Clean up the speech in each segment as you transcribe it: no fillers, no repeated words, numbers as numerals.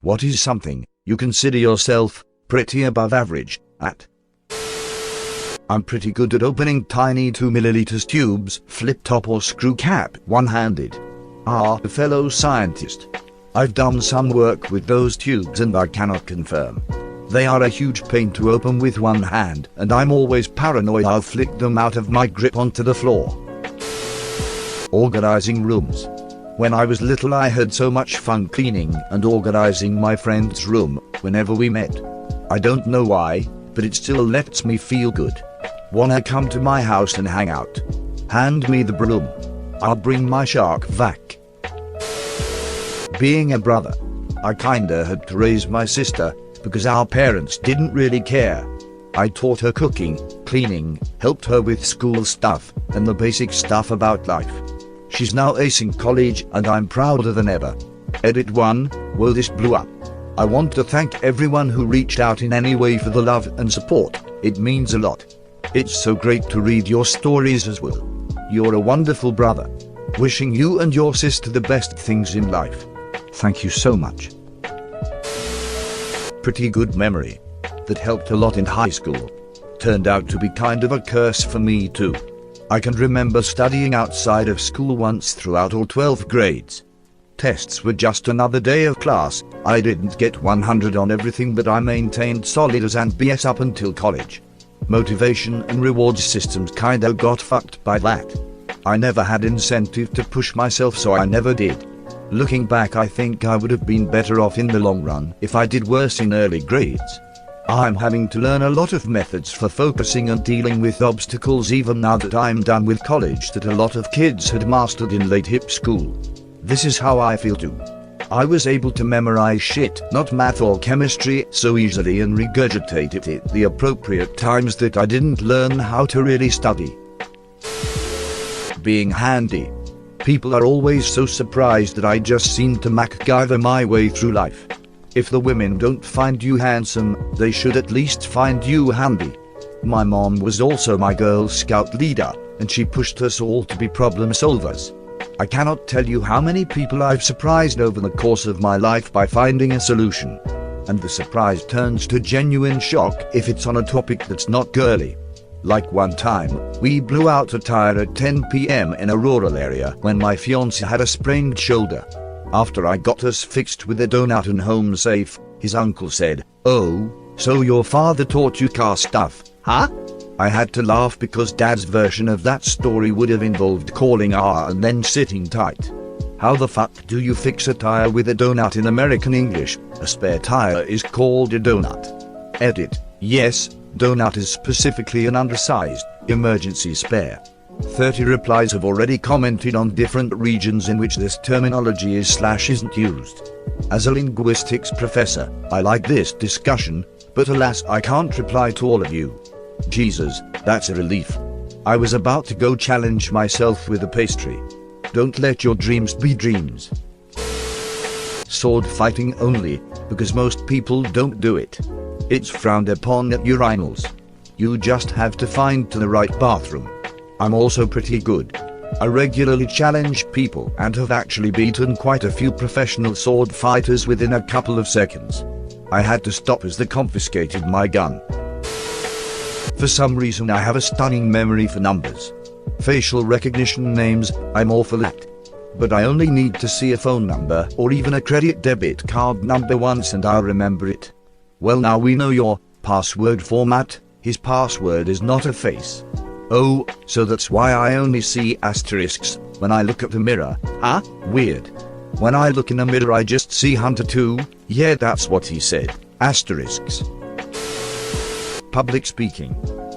What is something you consider yourself pretty above average at? I'm pretty good at opening tiny 2 milliliters tubes, flip top or screw cap, one-handed. Fellow scientist. I've done some work with those tubes and I cannot confirm. They are a huge pain to open with one hand, and I'm always paranoid I'll flick them out of my grip onto the floor. Organizing rooms. When I was little I had so much fun cleaning and organizing my friend's room whenever we met. I don't know why, but it still lets me feel good. Wanna come to my house and hang out? Hand me the broom. I'll bring my shark vac. Being a brother. I kinda had to raise my sister because our parents didn't really care. I taught her cooking, cleaning, helped her with school stuff, and the basic stuff about life. She's now acing college and I'm prouder than ever. Edit 1, well this blew up. I want to thank everyone who reached out in any way for the love and support. It means a lot. It's so great to read your stories as well. You're a wonderful brother. Wishing you and your sister the best things in life. Thank you so much. Pretty good memory. That helped a lot in high school. Turned out to be kind of a curse for me too. I can remember studying outside of school once throughout all 12 grades. Tests were just another day of class. I didn't get 100 on everything, but I maintained solid A's and B's up until college. Motivation and reward systems kinda got fucked by that. I never had incentive to push myself, so I never did. Looking back, I think I would have been better off in the long run if I did worse in early grades. I'm having to learn a lot of methods for focusing and dealing with obstacles even now that I'm done with college that a lot of kids had mastered in late hip school. This is how I feel too. I was able to memorize shit, not math or chemistry, so easily and regurgitate it at the appropriate times that I didn't learn how to really study. Being handy. People are always so surprised that I just seem to MacGyver my way through life. If the women don't find you handsome, they should at least find you handy. My mom was also my Girl Scout leader, and she pushed us all to be problem solvers. I cannot tell you how many people I've surprised over the course of my life by finding a solution. And the surprise turns to genuine shock if it's on a topic that's not girly. Like one time, we blew out a tire at 10 p.m. in a rural area when my fiancé had a sprained shoulder. After I got us fixed with a donut and home safe, his uncle said, "Oh, so your father taught you car stuff, huh?" I had to laugh because Dad's version of that story would have involved calling and then sitting tight. How the fuck do you fix a tire with a donut in American English? A spare tire is called a donut. Edit. Yes, donut is specifically an undersized, emergency spare. 30 replies have already commented on different regions in which this terminology is/isn't used. As a linguistics professor, I like this discussion, but alas I can't reply to all of you. Jesus, that's a relief. I was about to go challenge myself with a pastry. Don't let your dreams be dreams. Sword fighting only, because most people don't do it. It's frowned upon at urinals. You just have to find the right bathroom. I'm also pretty good. I regularly challenge people and have actually beaten quite a few professional sword fighters within a couple of seconds. I had to stop as they confiscated my gun. For some reason I have a stunning memory for numbers. Facial recognition names, I'm awful at. But I only need to see a phone number or even a credit debit card number once and I'll remember it. Well, now we know your password format. His password is not a face. Oh, so that's why I only see asterisks when I look at the mirror, huh? Weird. When I look in a mirror I just see Hunter 2, yeah that's what he said, asterisks. Public speaking.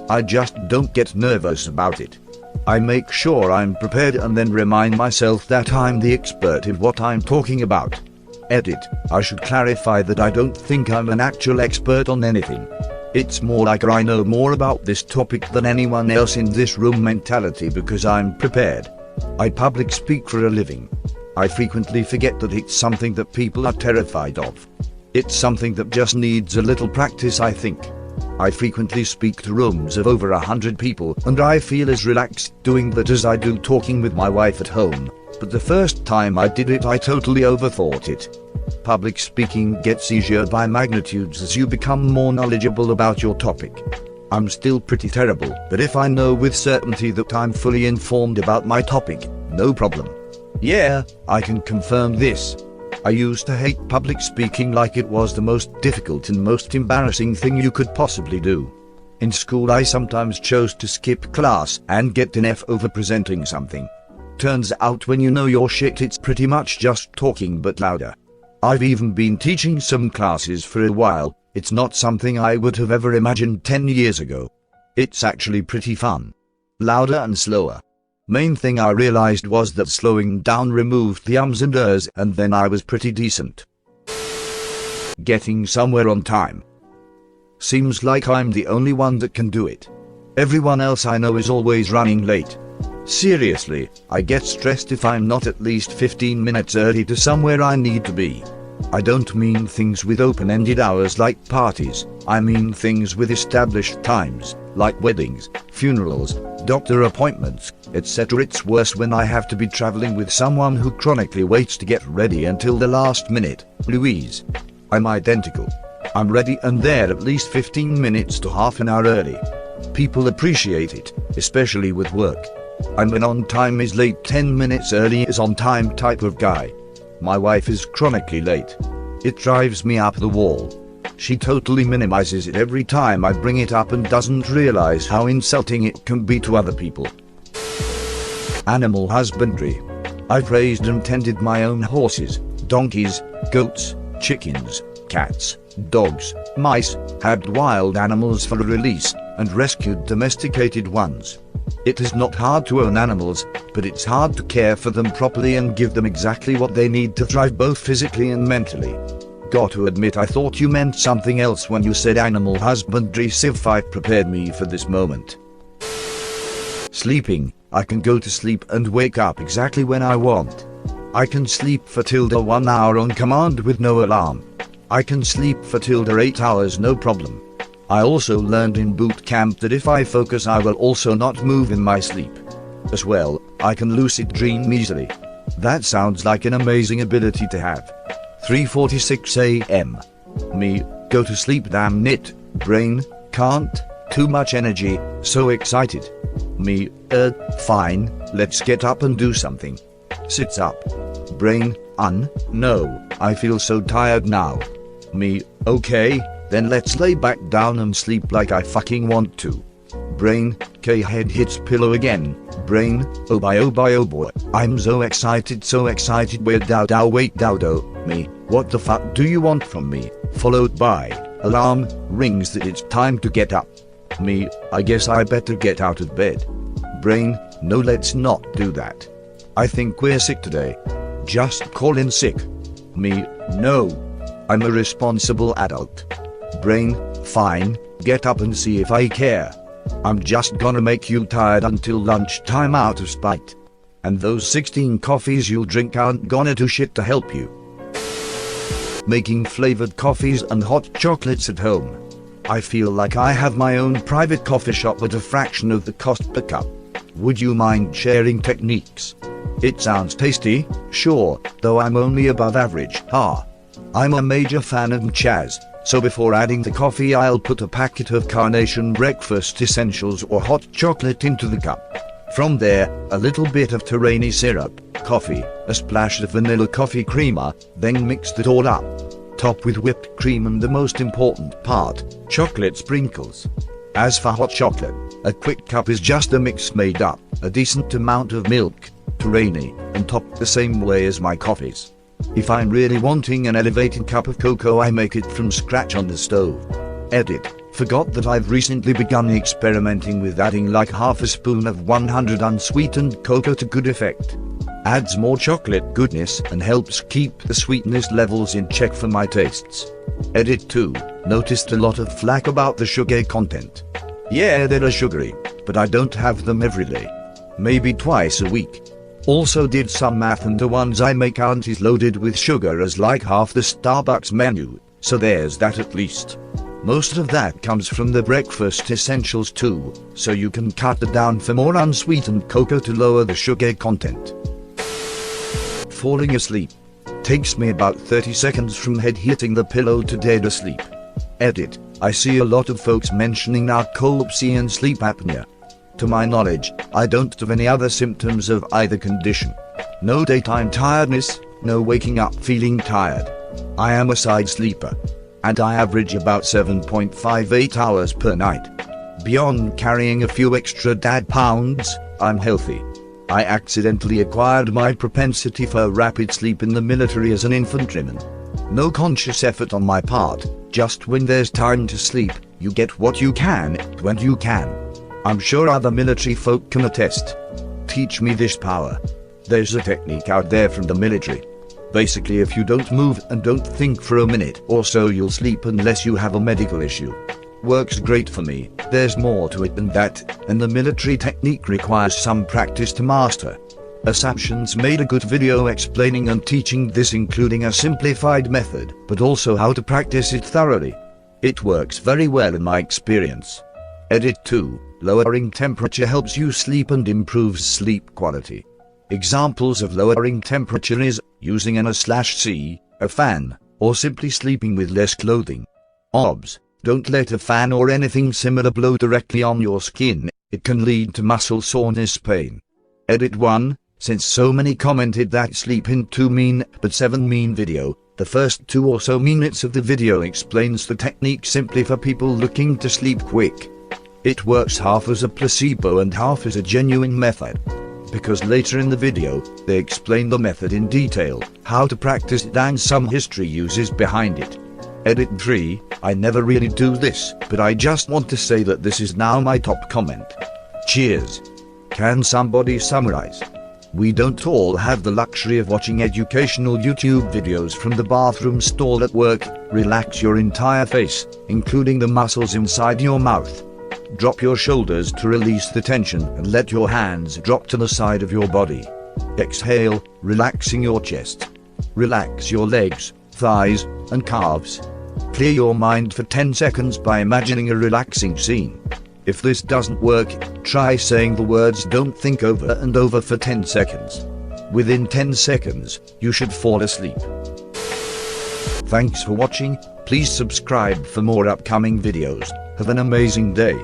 I just don't get nervous about it. I make sure I'm prepared and then remind myself that I'm the expert in what I'm talking about. Edit. I should clarify that I don't think I'm an actual expert on anything. It's more like I know more about this topic than anyone else in this room mentality because I'm prepared. I public speak for a living. I frequently forget that it's something that people are terrified of. It's something that just needs a little practice, I think. I frequently speak to rooms of over 100 people and I feel as relaxed doing that as I do talking with my wife at home. But the first time I did it I totally overthought it. Public speaking gets easier by magnitudes as you become more knowledgeable about your topic. I'm still pretty terrible, but if I know with certainty that I'm fully informed about my topic, no problem. Yeah, I can confirm this. I used to hate public speaking like it was the most difficult and most embarrassing thing you could possibly do. In school I sometimes chose to skip class and get an F over presenting something. Turns out when you know your shit it's pretty much just talking but louder. I've even been teaching some classes for a while. It's not something I would have ever imagined 10 years ago. It's actually pretty fun. Louder and slower. Main thing I realized was that slowing down removed the ums and ers, and then I was pretty decent. Getting somewhere on time. Seems like I'm the only one that can do it. Everyone else I know is always running late. Seriously, I get stressed if I'm not at least 15 minutes early to somewhere I need to be. I don't mean things with open-ended hours like parties, I mean things with established times, like weddings, funerals, doctor appointments, etc. It's worse when I have to be traveling with someone who chronically waits to get ready until the last minute. Louise. I'm identical. I'm ready and there at least 15 minutes to half an hour early. People appreciate it, especially with work. I'm an on time is late 10 minutes early is on time type of guy. My wife is chronically late. It drives me up the wall. She totally minimizes it every time I bring it up and doesn't realize how insulting it can be to other people. Animal husbandry. I've raised and tended my own horses, donkeys, goats, chickens, cats, dogs, mice, had wild animals for release, and rescued domesticated ones. It is not hard to own animals, but it's hard to care for them properly and give them exactly what they need to thrive both physically and mentally. Got to admit I thought you meant something else when you said animal husbandry. Civ 5 prepared me for this moment. Sleeping. I can go to sleep and wake up exactly when I want. I can sleep for tilde 1 hour on command with no alarm. I can sleep for tilde 8 hours no problem. I also learned in boot camp that if I focus I will also not move in my sleep. As well, I can lucid dream easily. That sounds like an amazing ability to have. 3:46 a.m. Me, go to sleep damn it, brain, can't, too much energy, so excited. Me, fine, let's get up and do something. Sits up. Brain, no, I feel so tired now. Me, okay. Then let's lay back down and sleep like I fucking want to. Brain, head hits pillow again. Brain, oh boy, I'm so excited, wait dow. Me, what the fuck do you want from me? Followed by, alarm, rings that it's time to get up. Me, I guess I better get out of bed. Brain, no let's not do that. I think we're sick today. Just call in sick. Me, no. I'm a responsible adult. Brain, fine, get up and see if I care. I'm just gonna make you tired until lunchtime out of spite. And those 16 coffees you'll drink aren't gonna do shit to help you. Making flavored coffees and hot chocolates at home. I feel like I have my own private coffee shop at a fraction of the cost per cup. Would you mind sharing techniques? It sounds tasty, sure, though I'm only above average, I'm a major fan of Chaz. So before adding the coffee I'll put a packet of Carnation Breakfast Essentials or hot chocolate into the cup. From there, a little bit of Terani syrup, coffee, a splash of vanilla coffee creamer, then mix it all up. Top with whipped cream and the most important part, chocolate sprinkles. As for hot chocolate, a quick cup is just a mix made up, a decent amount of milk, Terani, and topped the same way as my coffees. If I'm really wanting an elevated cup of cocoa I make it from scratch on the stove. Edit. Forgot that I've recently begun experimenting with adding like half a spoon of 100 unsweetened cocoa to good effect. Adds more chocolate goodness and helps keep the sweetness levels in check for my tastes. Edit 2. Noticed a lot of flack about the sugar content. Yeah, they're sugary, but I don't have them every day. Maybe twice a week. Also did some math and the ones I make aren't as loaded with sugar as like half the Starbucks menu, so there's that at least. Most of that comes from the breakfast essentials too, so you can cut it down for more unsweetened cocoa to lower the sugar content. falling asleep. Takes me about 30 seconds from head hitting the pillow to dead asleep. Edit. I see a lot of folks mentioning narcolepsy and sleep apnea. To my knowledge, I don't have any other symptoms of either condition. No daytime tiredness, no waking up feeling tired. I am a side sleeper, and I average about 7.58 hours per night. Beyond carrying a few extra dad pounds, I'm healthy. I accidentally acquired my propensity for rapid sleep in the military as an infantryman. No conscious effort on my part, just when there's time to sleep, you get what you can, when you can. I'm sure other military folk can attest. Teach me this power. There's a technique out there from the military. Basically, if you don't move and don't think for a minute or so, you'll sleep unless you have a medical issue. Works great for me. There's more to it than that, and the military technique requires some practice to master. Assumptions made a good video explaining and teaching this, including a simplified method, but also how to practice it thoroughly. It works very well in my experience. Edit 2. Lowering temperature helps you sleep and improves sleep quality. Examples of lowering temperature is using an A/C, a fan, or simply sleeping with less clothing. OBS. Don't let a fan or anything similar blow directly on your skin, it can lead to muscle soreness pain. Edit 1. Since so many commented that sleep in 2 mean but 7 mean video, the first 2 or so minutes of the video explains the technique simply for people looking to sleep quick. It works half as a placebo and half as a genuine method. Because later in the video, they explain the method in detail, how to practice it and some history uses behind it. Edit 3. I never really do this, but I just want to say that this is now my top comment. Cheers. Can somebody summarize? We don't all have the luxury of watching educational YouTube videos from the bathroom stall at work. Relax your entire face, including the muscles inside your mouth. Drop your shoulders to release the tension and let your hands drop to the side of your body. Exhale, relaxing your chest. Relax your legs, thighs, and calves. Clear your mind for 10 seconds by imagining a relaxing scene. If this doesn't work, try saying the words "don't think" over and over for 10 seconds. Within 10 seconds, you should fall asleep. Thanks for watching. Please subscribe for more upcoming videos. Have an amazing day.